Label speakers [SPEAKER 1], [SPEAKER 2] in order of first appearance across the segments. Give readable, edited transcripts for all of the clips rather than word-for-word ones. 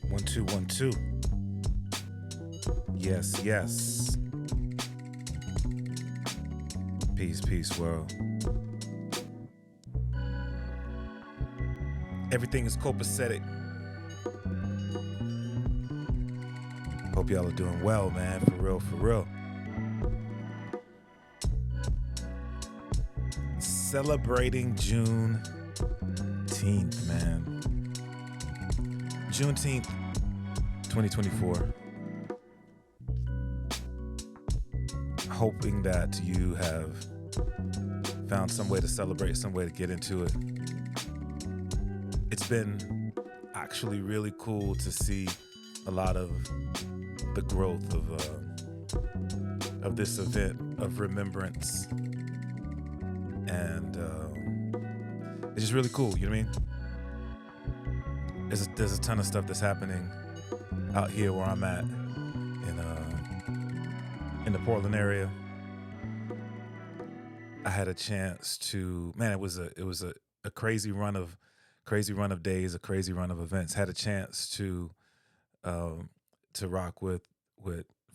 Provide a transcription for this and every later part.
[SPEAKER 1] One, two, 1, 2. Yes, yes. Peace, peace, world. Everything is copacetic. Hope y'all are doing well, man. For real, for real. Celebrating Juneteenth, man. Juneteenth, 2024. Hoping that you have found some way to celebrate, some way to get into it. It's been actually really cool to see a lot of the growth of this event of remembrance, and it's just really cool. You know what I mean? There's a ton of stuff that's happening out here where I'm at in the Portland area. I had a chance to, man, it was a crazy run of days, a crazy run of events. Had a chance to rock with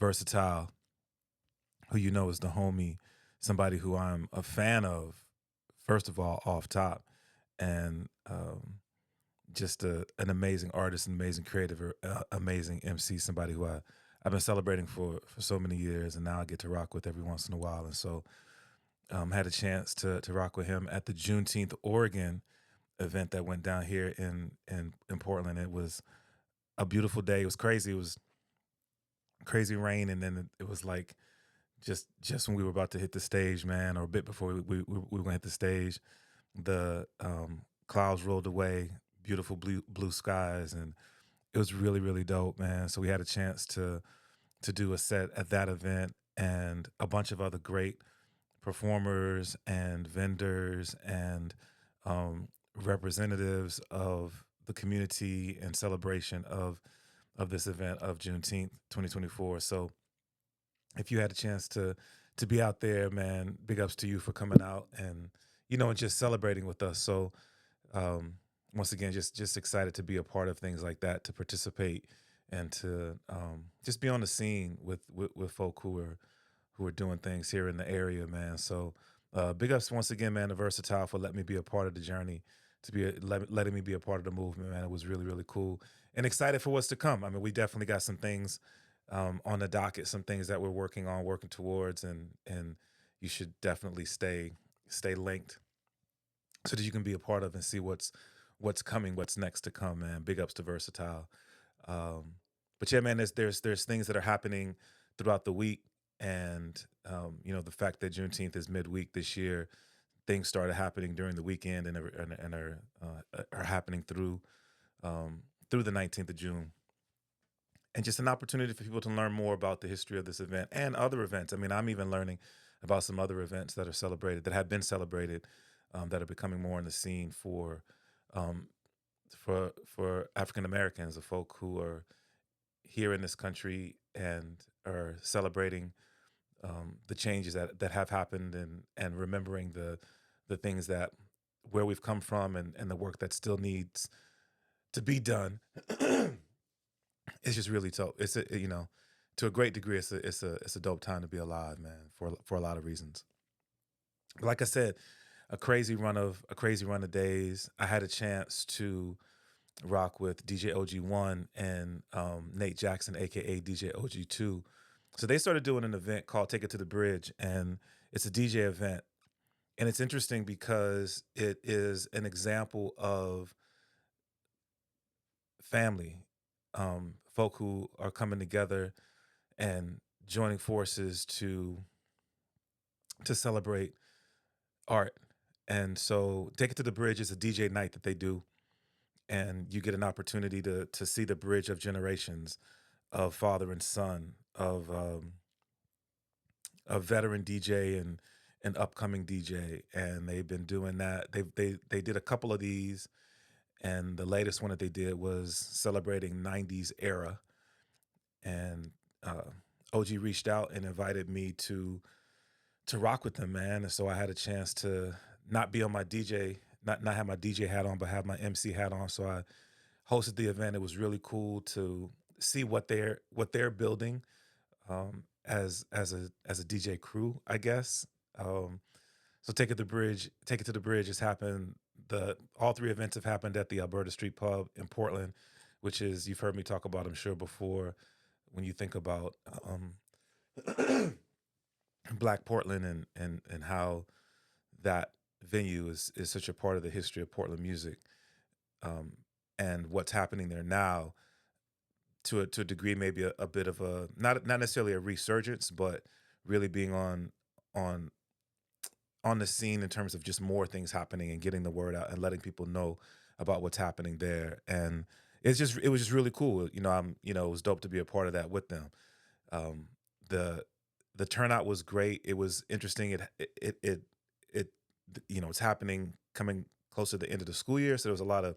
[SPEAKER 1] Versatile, who you know is the homie, somebody who I'm a fan of, first of all, off top, and just an amazing artist, an amazing creative, amazing MC, somebody who I've been celebrating for so many years, and now I get to rock with every once in a while. And so had a chance to rock with him at the Juneteenth Oregon event that went down here in Portland. It was a beautiful day. It was crazy. It was crazy rain, and then it was like just when we were about to hit the stage, man, or a bit before we were going to hit the stage, the clouds rolled away, beautiful blue skies, and it was really, really dope, man. So we had a chance to do a set at that event, and a bunch of other great performers and vendors and representatives of the community and celebration of this event of Juneteenth 2024. So if you had a chance to be out there, man, big ups to you for coming out and and just celebrating with us. So once again, just excited to be a part of things like that, to participate and to just be on the scene with folk who are doing things here in the area, man. So big ups once again, man, to Versatile for letting me be a part of the journey, letting me be a part of the movement, man. It was really, really cool, and excited for what's to come. I mean, we definitely got some things on the docket, some things that we're working towards, and you should definitely stay linked so that you can be a part of and see what's coming, what's next to come, man. Big ups to Versatile. But yeah, man, there's things that are happening throughout the week, and the fact that Juneteenth is midweek this year, things started happening during the weekend and are happening through the 19th of June. And just an opportunity for people to learn more about the history of this event and other events. I mean, I'm even learning about some other events that are celebrated, that have been celebrated, that are becoming more in the scene for African Americans, the folk who are here in this country and are celebrating the changes that have happened, and remembering the things that where we've come from, and the work that still needs to be done. It's just really dope. It's to a great degree, it's a dope time to be alive, man, for a lot of reasons. But like I said, a crazy run of days. I had a chance to rock with DJ OG1 and Nate Jackson, aka DJ OG2. So they started doing an event called Take It to the Bridge, and it's a DJ event. And it's interesting because it is an example of family, folk who are coming together and joining forces to celebrate art. And so Take It to the Bridge is a DJ night that they do, and you get an opportunity to see the bridge of generations, of father and son, of a veteran DJ and an upcoming DJ. And they've been doing that. They did a couple of these, and the latest one that they did was celebrating 90s era. And OG reached out and invited me to rock with them, man. And so I had a chance to not be on my DJ, not have my DJ hat on, but have my MC hat on. So hosted the event. It was really cool to see what they're building as a DJ crew, I guess. Um, so take it to the bridge has happened. The All three events have happened at the Alberta Street Pub in Portland, which is you've heard me talk about, I'm sure before, when you think about Black Portland and how that venue is such a part of the history of Portland music, um, and what's happening there now to a degree, maybe a bit of a not necessarily a resurgence, but really being on on the scene in terms of just more things happening and getting the word out and letting people know about what's happening there. And it was just really cool. It was dope to be a part of that with them. Um, the the turnout was great. It was interesting. It it's happening coming close to the end of the school year, so there was a lot of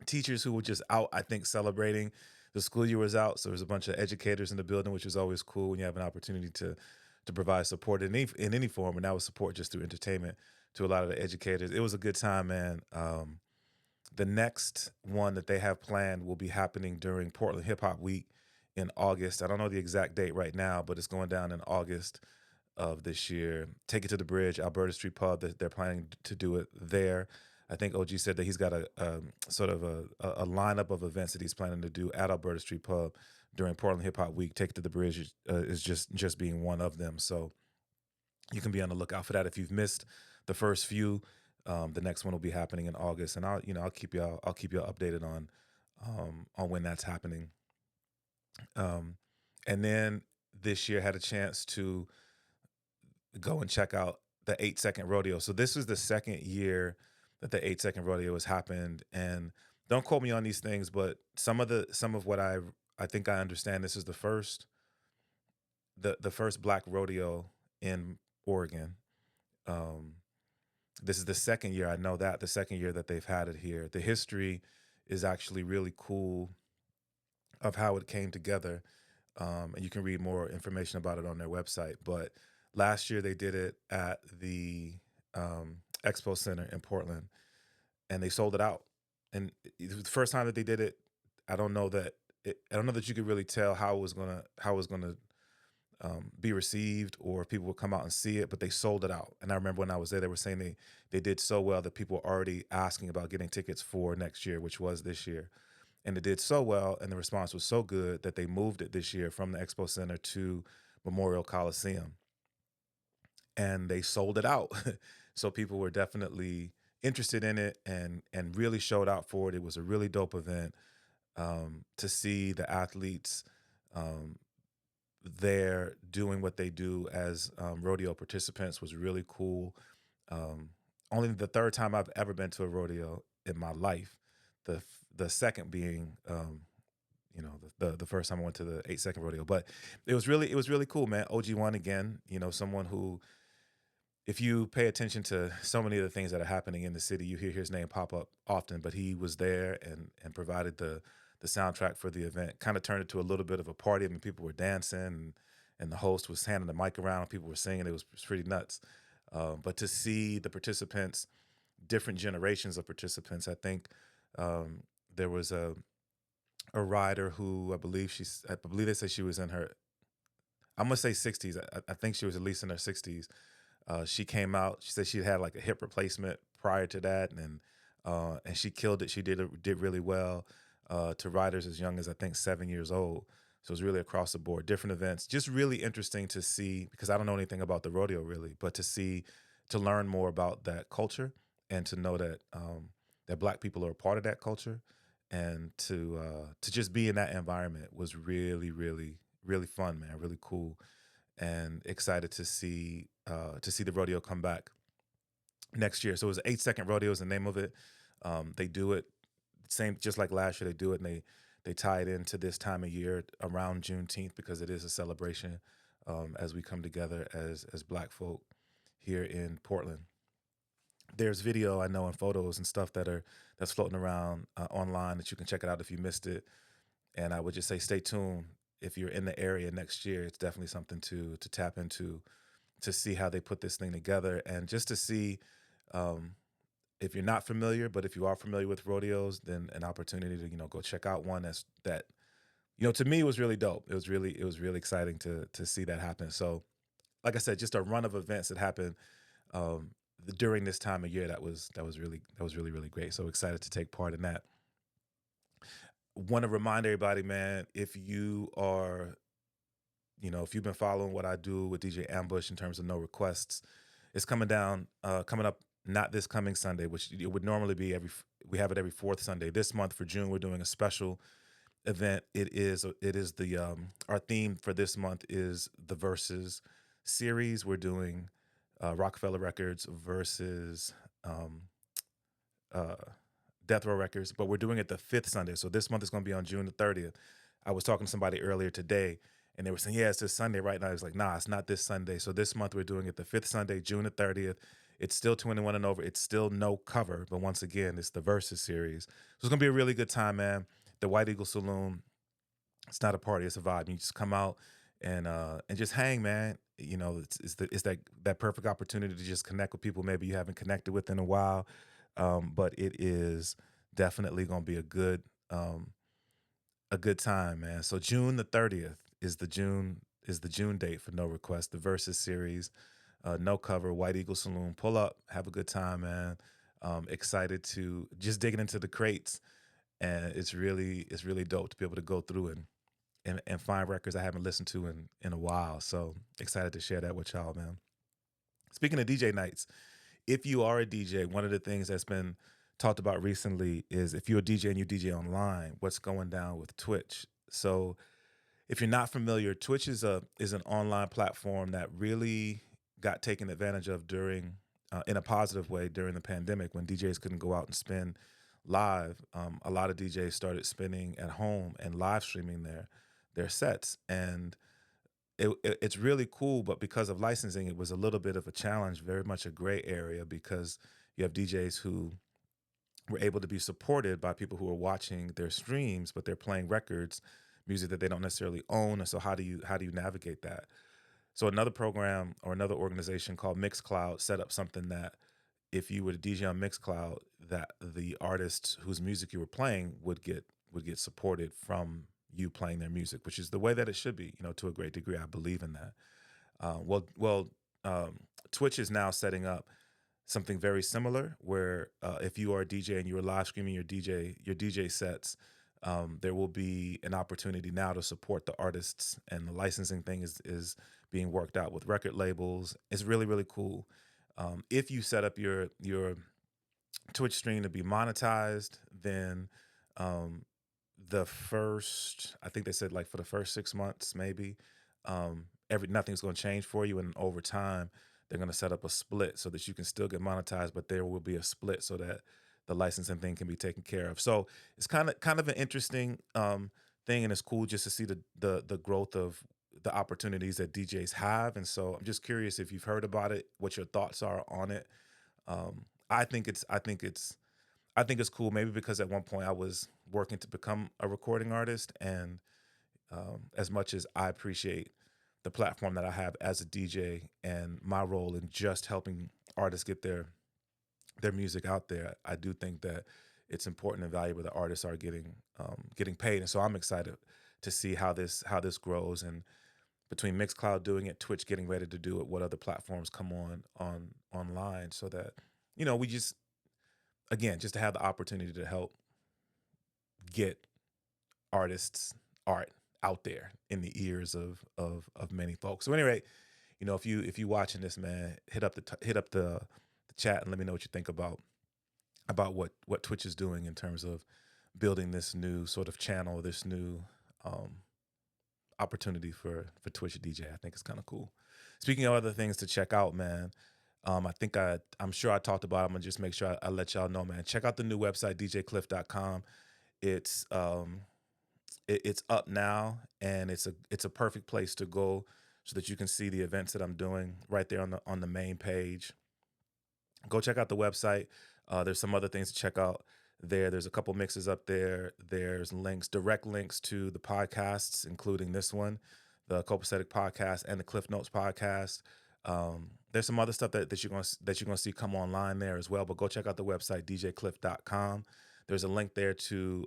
[SPEAKER 1] teachers who were just out, I think, celebrating. The school year was out, so there was a bunch of educators in the building, which is always cool when you have an opportunity to provide support in any form, and that was support just through entertainment to a lot of the educators. It was a good time, man. The next one that they have planned will be happening during Portland Hip Hop Week in August. I don't know the exact date right now, but it's going down in August of this year. Take it to the bridge, Alberta Street Pub. They're planning to do it there. I think OG said that he's got a sort of a lineup of events that he's planning to do at Alberta Street Pub during Portland Hip Hop Week. Take it to the bridge is just being one of them. So you can be on the lookout for that. If you've missed the first few, the next one will be happening in August, and I'll keep y'all updated on when that's happening. Um, and then this year had a chance to go and check out the 8 Second Rodeo. So this is the second year that the 8 Second Rodeo has happened, and don't quote me on these things, but some of what I think I understand. This is the first black rodeo in Oregon. Um, this is the second year, I know that, the second year that they've had it here. The history is actually really cool of how it came together. And you can read more information about it on their website. But last year they did it at the Expo Center in Portland, and they sold it out. And it was the first time that they did it. I don't know that I don't know that you could really tell how it was gonna be received, or if people would come out and see it, but they sold it out. And I remember when I was there, they were saying they did so well that people were already asking about getting tickets for next year, which was this year. And it did so well, and the response was so good that they moved it this year from the Expo Center to Memorial Coliseum, and they sold it out. So people were definitely interested in it and really showed out for it. It was a really dope event, to see the athletes um, there doing what they do as rodeo participants was really cool. Um, Only the third time I've ever been to a rodeo in my life. The second being, the first time I went to the 8 Second Rodeo. But it was really cool, man. OG one again, someone who, if you pay attention to so many of the things that are happening in the city, you hear his name pop up often. But he was there and provided the soundtrack for the event. Kind of turned it to a little bit of a party. I mean, people were dancing, and the host was handing the mic around. People were singing. It was pretty nuts. But to see the participants, different generations of participants, I think there was a rider who I believe they said she was in her, I'm gonna say 60s. I think she was at least in her 60s. She came out. She said she had like a hip replacement prior to that, and she killed it. She did really well, to riders as young as I think 7 years old. So it was really across the board, different events. Just really interesting to see, because I don't know anything about the rodeo really, but to learn more about that culture, and to know that that Black people are a part of that culture, and to just be in that environment was really really fun, man. Really cool, and excited to see the rodeo come back next year. So it was 8 Second Rodeo is the name of it. They do it same just like last year. They do it, and they tie it into this time of year around Juneteenth, because it is a celebration, as we come together as Black folk here in Portland. There's video, I know, and photos and stuff that's floating around online, that you can check it out if you missed it. And I would just say stay tuned. If you're in the area next year, it's definitely something to tap into, to see how they put this thing together, and just to see um, if you're not familiar, but if you are familiar with rodeos, then an opportunity to go check out one that to me was really dope. It was really exciting to see that happen. So like I said, just a run of events that happened um, during this time of year that was really really great. So excited to take part in that. Want to remind everybody, man, if you've been following what I do with DJ Ambush in terms of no requests, it's coming up not this coming Sunday, which it would normally be we have it every fourth Sunday. This month for June, we're doing a special event. It is the our theme for this month is the Versus series. We're doing Rockefeller Records versus um, uh, Death Row Records, but we're doing it the fifth Sunday. So this month is going to be on June the 30th. I was talking to somebody earlier today, and they were saying, "Yeah, it's this Sunday right now." I was like, "Nah, it's not this Sunday." So this month we're doing it the fifth Sunday, June the 30th. It's still 21 and over. It's still no cover, but once again, it's the Versus series. So it's gonna be a really good time, man. The White Eagle Saloon. It's not a party; it's a vibe. You just come out and just hang, man. It's that perfect opportunity to just connect with people maybe you haven't connected with in a while. But it is definitely gonna be um, a good time, man. So June the 30th is the June date for No Request, the Versus series, no cover, White Eagle Saloon. Pull up, have a good time, man. Excited to just digging into the crates, and it's really dope to be able to go through and find records I haven't listened to in a while. So excited to share that with y'all, man. Speaking of DJ nights, if you are a DJ, one of the things that's been talked about recently is if you're a DJ and you DJ online, what's going down with Twitch. So if you're not familiar, Twitch is an online platform that really got taken advantage of during in a positive way during the pandemic when DJs couldn't go out and spin live. A lot of DJs started spinning at home and live streaming their sets, and it's really cool. But because of licensing, it was a little bit of a challenge, very much a gray area because you have DJs who were able to be supported by people who are watching their streams, but they're playing records, music that they don't necessarily own. And so how do you navigate that? So another program or another organization called Mixcloud set up something that if you were to DJ on Mixcloud, that the artists whose music you were playing would get supported from you playing their music, which is the way that it should be. To a great degree, I believe in that. Well, Twitch is now setting up something very similar where if you are a DJ and you are live streaming your DJ sets, there will be an opportunity now to support the artists, and the licensing thing is being worked out with record labels. It's really really cool. If you set up your Twitch stream to be monetized, then um, the first, I think they said like for the first 6 months, maybe, every nothing's going to change for you, and over time, they're going to set up a split so that you can still get monetized, but there will be a split so that the licensing thing can be taken care of. So it's kind of an interesting thing, and it's cool just to see the growth of the opportunities that DJs have. And so I'm just curious if you've heard about it, what your thoughts are on it. I think it's cool. Maybe because at one point I was working to become a recording artist, and as much as I appreciate the platform that I have as a DJ and my role in just helping artists get their music out there, I do think that it's important and valuable that artists are getting paid. And so I'm excited to see how this grows, and between Mixcloud doing it, Twitch getting ready to do it, what other platforms come online, so that we just, again, just to have the opportunity to help get artists art out there in the ears of many folks. So anyway, if you watching this, man, hit up the chat and let me know what you think about what Twitch is doing in terms of building this new sort of channel, this new um, opportunity for Twitch DJ. I think it's kind of cool. Speaking of other things to check out, man, I'm sure I talked about it. I'm gonna just make sure I let y'all know, man. Check out the new website, djcliff.com. It's it's up now, and it's a perfect place to go so that you can see the events that I'm doing right there on the main page. Go check out the website. There's some other things to check out there. There's a couple mixes up there. There's direct links to the podcasts, including this one, the Copacetic podcast and the Cliff Notes podcast. There's some other stuff that you're gonna see come online there as well. But go check out the website djcliff.com. There's a link there to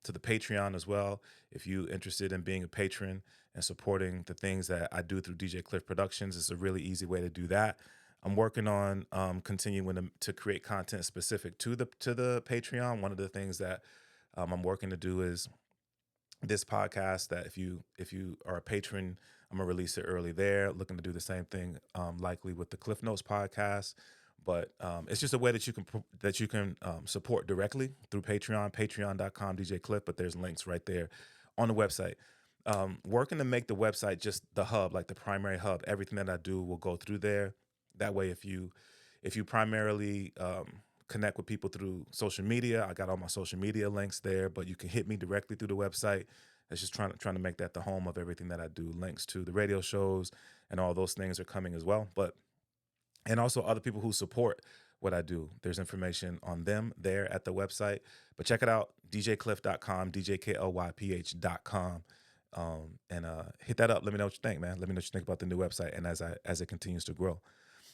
[SPEAKER 1] the Patreon as well. If you interested in being a patron and supporting the things that I do through DJ Cliff Productions, it's a really easy way to do that. I'm working on continuing to create content specific to the Patreon. One of the things that I'm working to do is this podcast, that if you are a patron, I'm gonna release it early there. Looking to do the same thing, likely with the Cliff Notes podcast. But it's just a way that you can support directly through Patreon, patreon.com DJ Cliff. But there's links right there on the website. Working to make the website just the hub, like the primary hub. Everything that I do will go through there. That way, if you primarily connect with people through social media, I got all my social media links there. But you can hit me directly through the website. It's just trying to make that the home of everything that I do. Links to the radio shows and all those things are coming as well. But and also other people who support what I do. There's information on them there at the website. But check it out, djcliff.com, djklyph.com. And hit that up. Let me know what you think, man. Let me know what you think about the new website and as it continues to grow.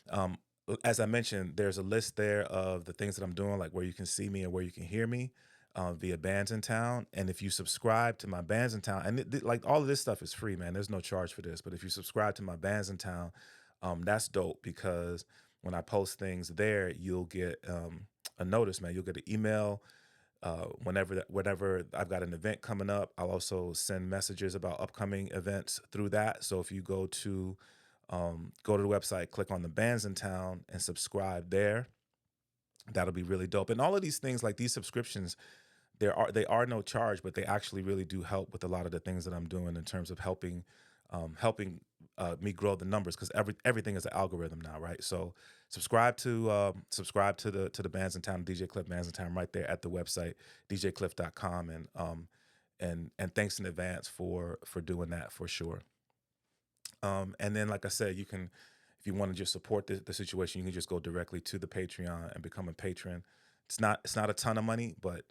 [SPEAKER 1] Um, as I mentioned, there's a list there of the things that I'm doing, like where you can see me and where you can hear me via Bands in Town. And if you subscribe to my Bands in Town, and like all of this stuff is free, man. There's no charge for this. But if you subscribe to my Bands in Town, that's dope because when I post things there, you'll get a notice, man. You'll get an email whenever I've got an event coming up. I'll also send messages about upcoming events through that. So if you go to the website, click on the bands in town, and subscribe there, that'll be really dope. And all of these things, like these subscriptions, they are no charge, but they actually really do help with a lot of the things that I'm doing in terms of helping me grow the numbers because everything is an algorithm now, right? So subscribe to the bands in town, DJ Cliff Bands in Town, right there at the website djcliff.com, and thanks in advance for doing that for sure. And then, like I said, you can, if you want to just support the situation, you can just go directly to the Patreon and become a patron. It's not a ton of money, but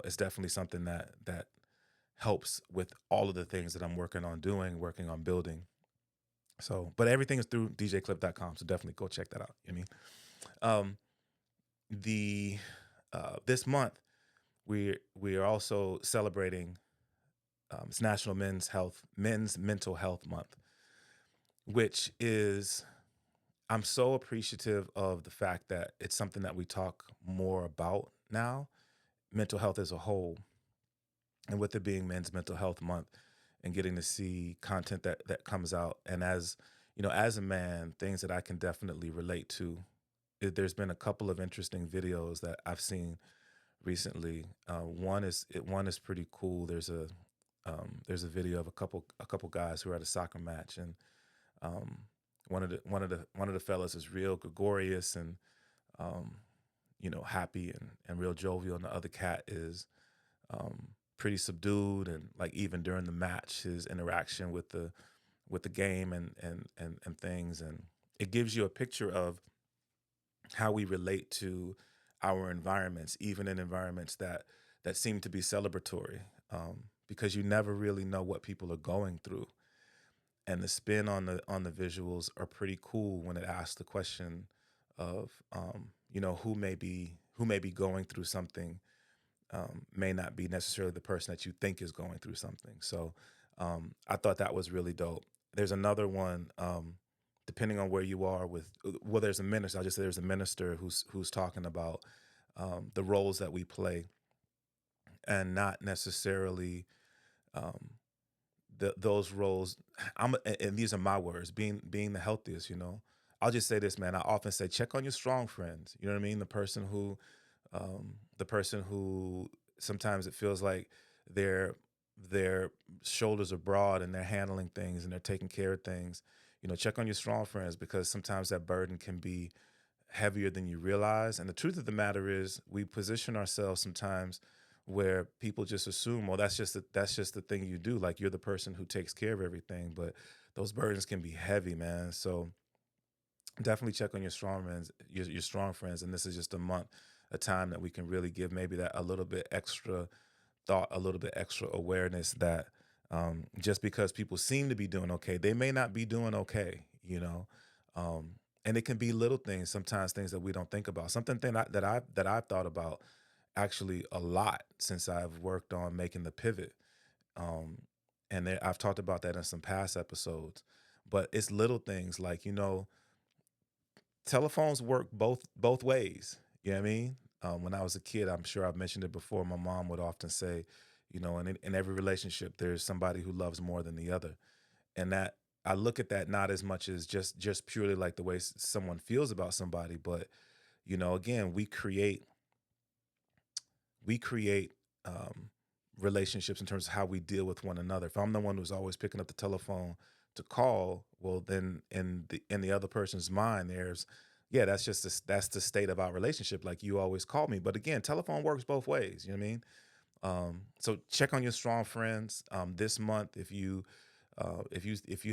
[SPEAKER 1] it's definitely something that helps with all of the things that I'm working on building. So, but everything is through djclip.com. So definitely go check that out. You know what I mean? The This month we are also celebrating it's National Men's Mental Health Month, which is, I'm so appreciative of the fact that it's something that we talk more about now, mental health as a whole, and with it being Men's Mental Health Month and getting to see content that comes out. And as you know, as a man, things that I can definitely relate to. There's been a couple of interesting videos that I've seen recently. One is pretty cool. There's a video of a couple guys who are at a soccer match, and um, one of the fellas is real gregarious and um, happy and real jovial, and the other cat is um, pretty subdued, and like even during the match, his interaction with the game and things, and it gives you a picture of how we relate to our environments, even in environments that seem to be celebratory, because you never really know what people are going through. And the spin on the visuals are pretty cool when it asks the question of who may be going through something, may not be necessarily the person that you think is going through something. So I thought that was really dope. There's another one, depending on where you are with, well, there's a minister. I'll just say there's a minister who's talking about the roles that we play, and not necessarily um, those roles. And these are my words, being the healthiest. I'll just say this, man. I often say, check on your strong friends. You know what I mean? The person who sometimes it feels like their their shoulders are broad and they're handling things and they're taking care of things. Check on your strong friends, because sometimes that burden can be heavier than you realize. And the truth of the matter is, we position ourselves sometimes where people just assume, well, that's just the thing you do. Like, you're the person who takes care of everything, but those burdens can be heavy, man. So definitely check on your strong friends, your strong friends. And this is just a time that we can really give maybe that a little bit extra thought, a little bit extra awareness that just because people seem to be doing okay, they may not be doing okay. you know. Um, and it can be little things, sometimes things that we don't think about. Something thing that I've thought about actually a lot since I've worked on making the pivot. Um, and I've talked about that in some past episodes. But it's little things like, telephones work both ways. You know what I mean? When I was a kid, I'm sure I've mentioned it before. My mom would often say, in every relationship, there's somebody who loves more than the other, and that I look at that not as much as just purely like the way someone feels about somebody, but again, we create um, relationships in terms of how we deal with one another. If I'm the one who's always picking up the telephone to call, well, then in the other person's mind, there's yeah, that's the state of our relationship. Like you always call me, but again, telephone works both ways. You know what I mean? So check on your strong friends this month. If you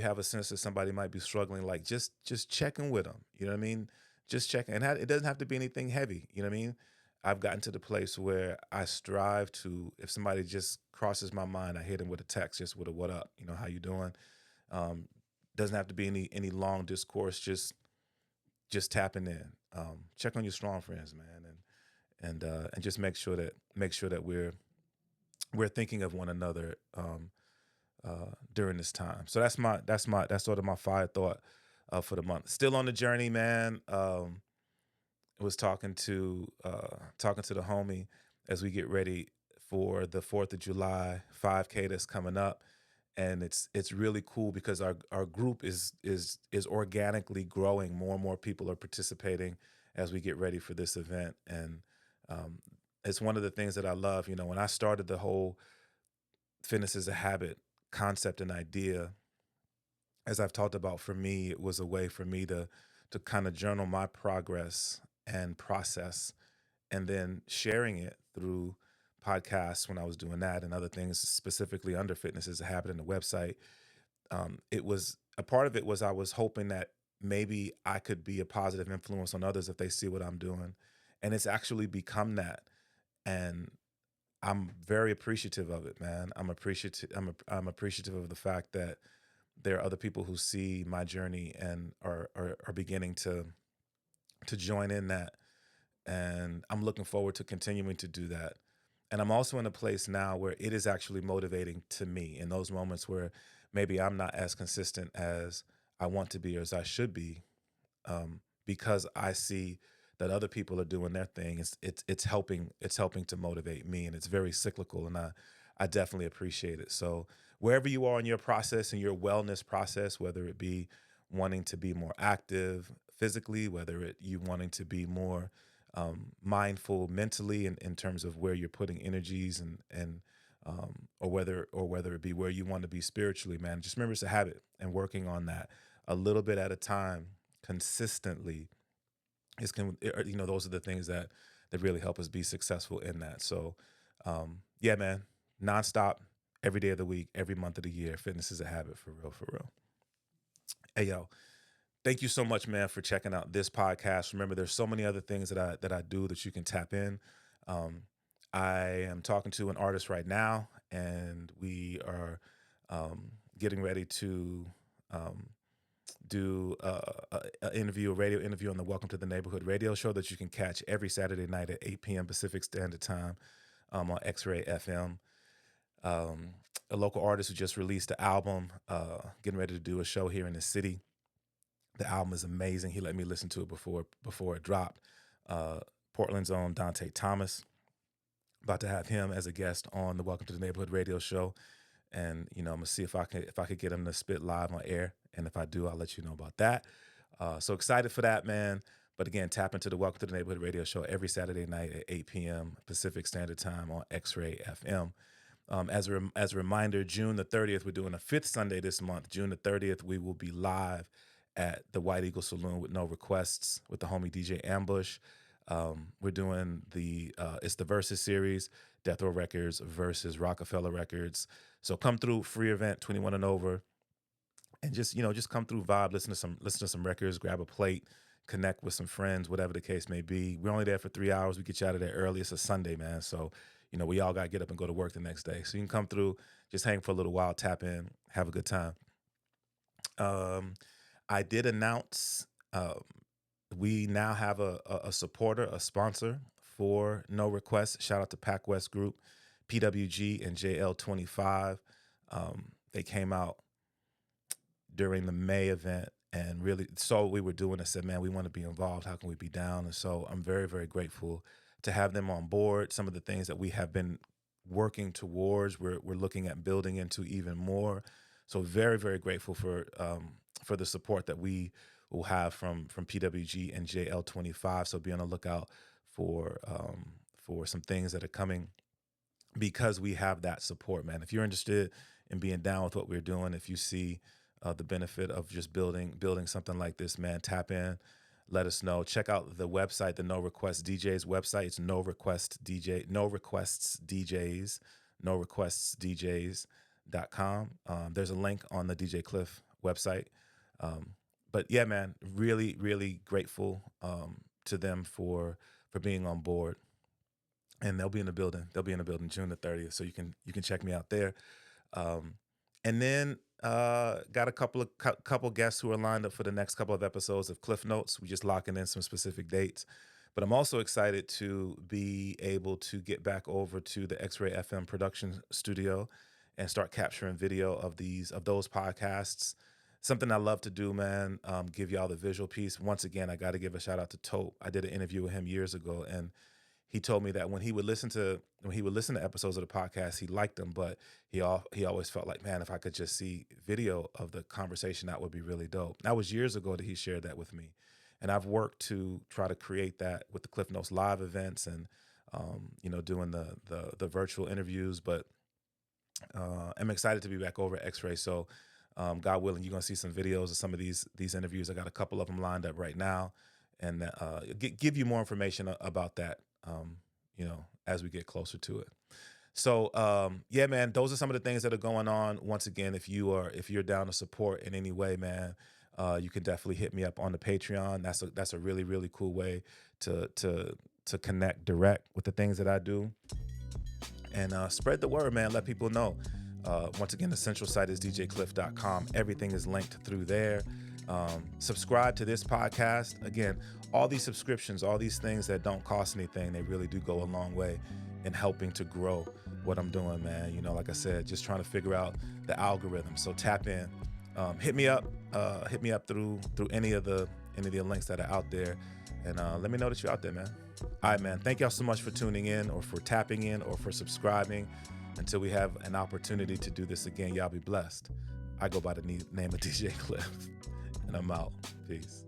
[SPEAKER 1] have a sense that somebody might be struggling, like just checking with them. You know what I mean? Just checking, and it doesn't have to be anything heavy. You know what I mean? I've gotten to the place where I strive to, if somebody just crosses my mind, I hit them with a text, just with a "what up," how you doing? Um, doesn't have to be any long discourse. Just tapping in. Check on your strong friends, man, and just make sure that we're thinking of one another during this time. So that's sort of my fire thought for the month. Still on the journey, man. I was talking to the homie as we get ready for the Fourth of July 5K that's coming up, and it's really cool because our group is organically growing. More and more people are participating as we get ready for this event, and um, it's one of the things that I love. When I started the whole fitness as a habit concept and idea, as I've talked about, for me, it was a way for me to kind of journal my progress and process, and then sharing it through podcasts when I was doing that and other things, specifically under fitness as a habit and the website. It was a part of it was I was hoping that maybe I could be a positive influence on others if they see what I'm doing, and it's actually become that. And I'm very appreciative of it, man. I'm appreciative of the fact that there are other people who see my journey and are beginning to join in that, and I'm looking forward to continuing to do that. And I'm also in a place now where it is actually motivating to me in those moments where maybe I'm not as consistent as I want to be or as I should be, because I see that other people are doing their thing. It's helping to motivate me, and it's very cyclical, and I definitely appreciate it. So wherever you are in your process, in your wellness process, whether it be wanting to be more active physically, whether it you wanting to be more mindful mentally in terms of where you're putting energies, or whether it be where you want to be spiritually, man, just remember it's a habit, and working on that a little bit at a time consistently those are the things that really help us be successful in that. So yeah, man, nonstop, every day of the week, every month of the year, fitness is a habit, for real, for real. Hey, yo, thank you so much, man, for checking out this podcast. Remember, there's so many other things that I do that you can tap in. um, I am talking to an artist right now, and we are getting ready to um, do a radio interview on the Welcome to the Neighborhood radio show that you can catch every Saturday night at 8 p.m. Pacific Standard Time on X-Ray FM. Um, a local artist who just released an album, getting ready to do a show here in the city. The album is amazing. He let me listen to it before it dropped. Uh, Portland's own Dante Thomas. About to have him as a guest on the Welcome to the Neighborhood radio show, and I'm gonna see if I could get him to spit live on air, and if I do, I'll let you know about that. So excited for that, man. But again, tap into the Welcome to the Neighborhood radio show every Saturday night at 8 p.m. Pacific Standard Time on X-Ray FM. As a reminder, June the 30th, we're doing a fifth Sunday this month. June the 30th, we will be live at the White Eagle Saloon with no requests with the homie DJ Ambush. We're doing it's the Versus series, Death Row Records versus Rockefeller Records. So come through, free event, 21 and over, and just come through, vibe, listen to some records, grab a plate, connect with some friends, whatever the case may be. We're only there for 3 hours. We get you out of there early. It's a Sunday, man. So we all got to get up and go to work the next day. So you can come through, just hang for a little while, tap in, have a good time. Um, I did announce we now have a supporter, a sponsor for No Request. Shout out to Pac West Group, PWG, and JL25. They came out during the May event and really saw what we were doing and said, man, we want to be involved. How can we be down? And so I'm very, very grateful to have them on board. Some of the things that we have been working towards, we're looking at building into even more. So very, very grateful for the support that we will have from PWG and JL25. So be on the lookout for some things that are coming because we have that support, man. If you're interested in being down with what we're doing, if you see the benefit of just building something like this, man, tap in, let us know. Check out the website, the No Requests DJs website. It's No Requests DJ, No Requests DJs, No Requests DJs.com. There's a link on the DJ Cliff website. But yeah, man, really, really grateful to them for being on board. And they'll be in the building. They'll be in the building June the 30th. So you can check me out there. And then got a couple guests who are lined up for the next couple of episodes of Cliff Notes. We're just locking in some specific dates. But I'm also excited to be able to get back over to the X-Ray FM production studio and start capturing video of those podcasts. Something I love to do, man. Give y'all the visual piece. Once again, I got to give a shout out to Tope. I did an interview with him years ago, and he told me that when he would listen to episodes of the podcast, he liked them, but he always felt like, man, if I could just see video of the conversation, that would be really dope. That was years ago that he shared that with me, and I've worked to try to create that with the Cliff Notes live events and doing the virtual interviews. But I'm excited to be back over at X-Ray. So God willing, you're gonna see some videos of some of these interviews. I got a couple of them lined up right now, and give you more information about that. As we get closer to it. So, yeah, man, those are some of the things that are going on. Once again, if you're down to support in any way, man, you can definitely hit me up on the Patreon. That's a really, really cool way to connect direct with the things that I do, and spread the word, man. Let people know. Once again, the central site is djcliff.com. Everything is linked through there. Subscribe to this podcast. Again, all these subscriptions, all these things that don't cost anything, they really do go a long way in helping to grow what I'm doing, man. Like I said, just trying to figure out the algorithm. So tap in, hit me up through any of the links that are out there, and let me know that you're out there, man. All right, man. Thank y'all so much for tuning in, or for tapping in, or for subscribing. Until we have an opportunity to do this again, y'all be blessed. I go by the name of DJ Cliff. And I'm out. Peace.